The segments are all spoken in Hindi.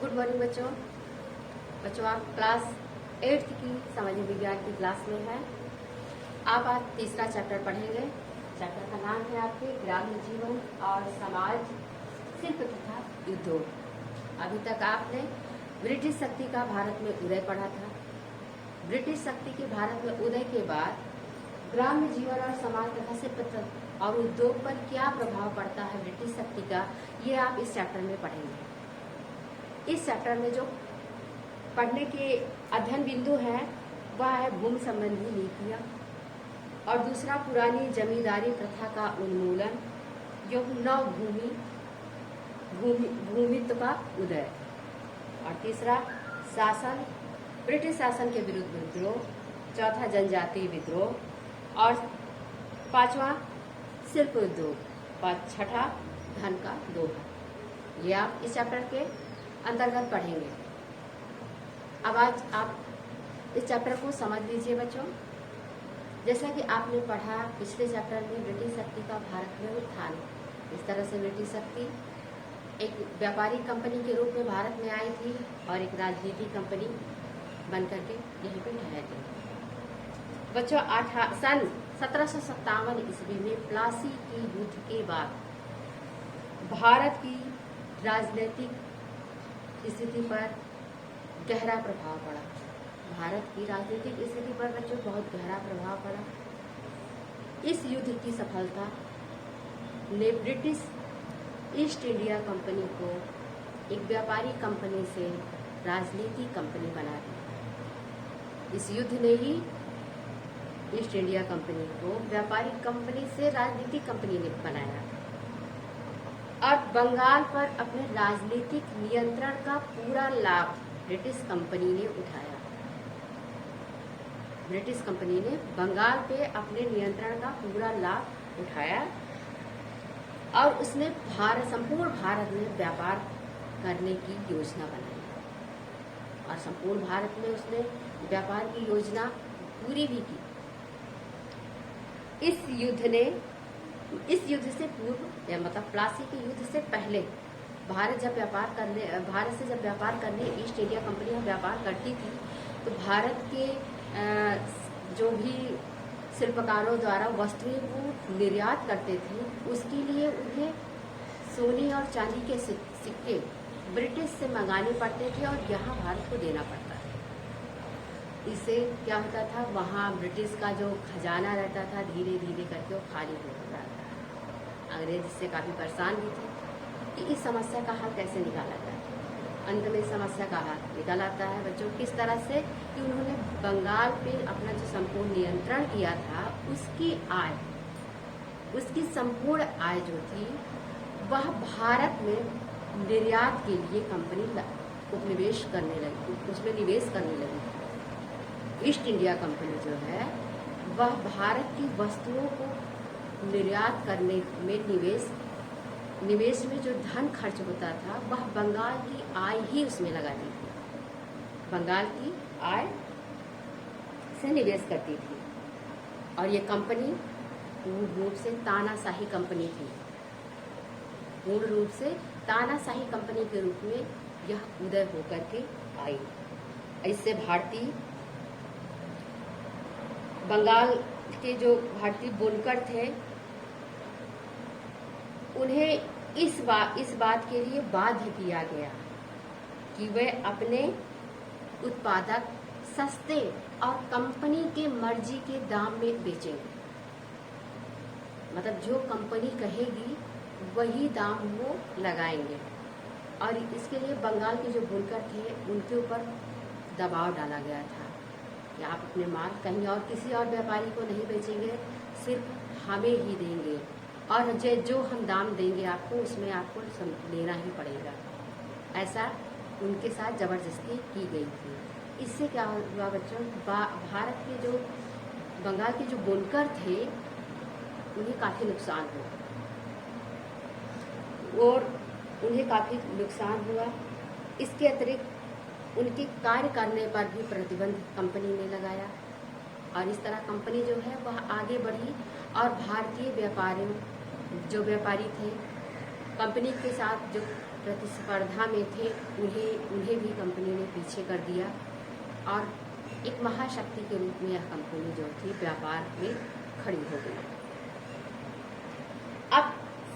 गुड मॉर्निंग बच्चों। आप क्लास 8th की सामाजिक विज्ञान की क्लास में हैं। आप आज तीसरा चैप्टर पढ़ेंगे। चैप्टर का नाम है आपके ग्रामीण जीवन और समाज, शिल्प तथा उद्योग। अभी तक आपने ब्रिटिश शक्ति का भारत में उदय पढ़ा था। ब्रिटिश शक्ति के भारत में उदय के बाद ग्राम्य जीवन और समाज तथा शिल्प और उद्योग पर क्या प्रभाव पड़ता है ब्रिटिश शक्ति का, ये आप इस चैप्टर में पढ़ेंगे। इस चैप्टर में जो पढ़ने के अध्ययन बिंदु हैं वह है भूमि संबंधी नीतियाँ, और दूसरा पुरानी जमींदारी प्रथा का उन्मूलन, जो नव भूमित्व का उदय, और तीसरा शासन, ब्रिटिश शासन के विरुद्ध विद्रोह, चौथा जनजातीय विद्रोह, और पांचवा शिल्प उद्योग, और छठा धन का दोहा। ये आप इस चैप्टर के अंतर्गत पढ़ेंगे। अब आज आप इस चैप्टर को समझ लीजिए बच्चों। जैसा कि आपने पढ़ा पिछले चैप्टर में ब्रिटिश शक्ति का भारत में उत्थान, इस तरह से ब्रिटिश शक्ति एक व्यापारिक कंपनी के रूप में भारत में आई थी और एक राजनीतिक कंपनी बनकर के यहीं पे ठहर गई। बच्चों, सन 1757 ईस्वी में प्लासी की युद्ध के बाद भारत की राजनीतिक स्थिति पर गहरा प्रभाव पड़ा। भारत की राजनीतिक स्थिति पर बच्चों बहुत गहरा प्रभाव पड़ा। इस युद्ध की सफलता ने ब्रिटिश ईस्ट इंडिया कंपनी को एक व्यापारी कंपनी से राजनीतिक कंपनी बना दी। इस युद्ध ने ही ईस्ट इंडिया कंपनी को व्यापारी कंपनी से राजनीतिक कंपनी ने बनाया और बंगाल पर अपने राजनीतिक नियंत्रण का पूरा लाभ ब्रिटिश कंपनी ने उठाया। ब्रिटिश कंपनी ने बंगाल पे अपने नियंत्रण का पूरा लाभ उठाया और उसने संपूर्ण भारत में व्यापार करने की योजना बनाई, और संपूर्ण भारत में उसने व्यापार की योजना पूरी भी की। इस युद्ध से पूर्व, या मतलब प्लासी के युद्ध से पहले, भारत से जब व्यापार करने ईस्ट इंडिया कंपनी में व्यापार करती थी, तो भारत के जो भी शिल्पकारों द्वारा वस्तुएं वो निर्यात करते थे, उसके लिए उन्हें सोने और चांदी के सिक्के ब्रिटिश से मंगाने पड़ते थे और यहाँ भारत को देना पड़ता था। इससे क्या होता था, वहाँ ब्रिटिश का जो खजाना रहता था धीरे धीरे करके वो खाली हो रहा था। अंग्रेज इससे काफ़ी परेशान भी थे कि इस समस्या का हल कैसे निकाला जाए। अंत में समस्या का हल निकल आता है बच्चों, किस तरह से कि उन्होंने बंगाल पे अपना जो संपूर्ण नियंत्रण किया था, उसकी संपूर्ण आय जो थी वह भारत में निर्यात के लिए कंपनी निवेश करने लगी। ईस्ट इंडिया कंपनी जो है वह भारत की वस्तुओं को निर्यात करने में निवेश में जो धन खर्च होता था वह बंगाल की आय ही उसमें लगाती थी, बंगाल की आय से निवेश करती थी। और ये कंपनी पूर्ण रूप से तानाशाही कंपनी थी। पूर्ण रूप से तानाशाही कंपनी के रूप में यह उदय होकर के आई। इससे बंगाल के जो भारतीय बुनकर थे उन्हें इस बात के लिए बाध्य किया गया कि वे अपने उत्पादक सस्ते और कंपनी के मर्जी के दाम में बेचेंगे। मतलब जो कंपनी कहेगी वही दाम वो लगाएंगे, और इसके लिए बंगाल के जो बुनकर थे उनके ऊपर दबाव डाला गया था कि आप अपने माल कहीं और किसी और व्यापारी को नहीं बेचेंगे, सिर्फ हमें ही देंगे, और जो हम दाम देंगे आपको उसमें आपको लेना ही पड़ेगा। ऐसा उनके साथ जबरदस्ती की गई थी। इससे क्या हुआ बच्चों, भारत के जो बंगाल के जो बुनकर थे उन्हें काफ़ी नुकसान हुआ। इसके अतिरिक्त उनके कार्य करने पर भी प्रतिबंध कंपनी ने लगाया, और इस तरह कंपनी जो है वह आगे बढ़ी और भारतीय जो व्यापारी थे कंपनी के साथ जो प्रतिस्पर्धा में थे उन्हें भी कंपनी ने पीछे कर दिया और एक महाशक्ति के रूप में यह कंपनी जो थी व्यापार में खड़ी हो गई। अब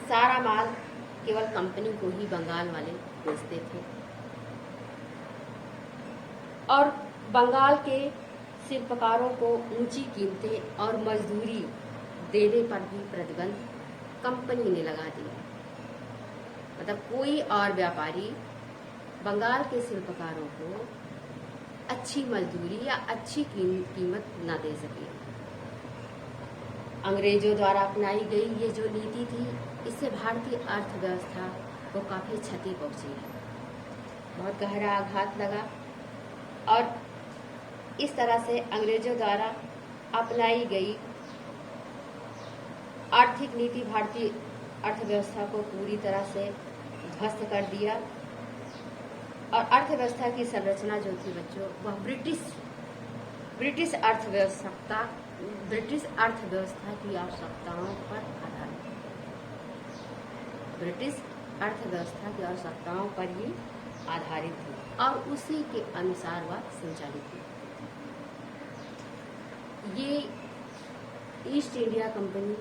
सारा माल केवल कंपनी को ही बंगाल वाले बेचते थे और बंगाल के शिल्पकारों को ऊंची कीमतें और मजदूरी देने पर भी प्रतिबंध कंपनी ने लगा दिया। मतलब कोई और व्यापारी बंगाल के शिल्पकारों को अच्छी मजदूरी या अच्छी कीमत न दे सके। अंग्रेजों द्वारा अपनाई गई ये जो नीति थी, इससे भारतीय अर्थव्यवस्था को काफी क्षति पहुंची है, बहुत गहरा आघात लगा और इस तरह से अंग्रेजों द्वारा अपनाई गई आर्थिक नीति भारतीय अर्थव्यवस्था को पूरी तरह से ध्वस्त कर दिया और अर्थव्यवस्था की संरचना जो थी बच्चों, वह ब्रिटिश अर्थव्यवस्था की आवश्यकताओं पर आधारित, ब्रिटिश अर्थव्यवस्था की आवश्यकताओं पर ही आधारित थी और उसी के अनुसार वह संचालित थी। ये ईस्ट इंडिया कंपनी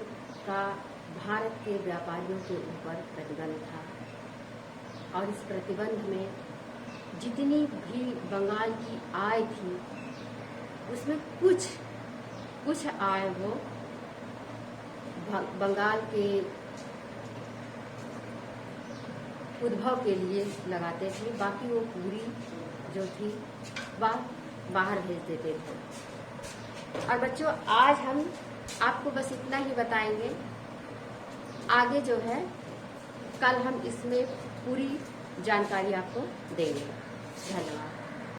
का भारत के व्यापारियों के ऊपर प्रतिबंध था और इस प्रतिबंध में जितनी भी बंगाल की आय थी उसमें कुछ आय वो बंगाल के उद्भव के लिए लगाते थे, बाकी वो पूरी जो थी वह बाहर भेज देते थे। और बच्चों आज हम आपको बस इतना ही बताएंगे, आगे जो है कल हम इसमें पूरी जानकारी आपको देंगे। धन्यवाद।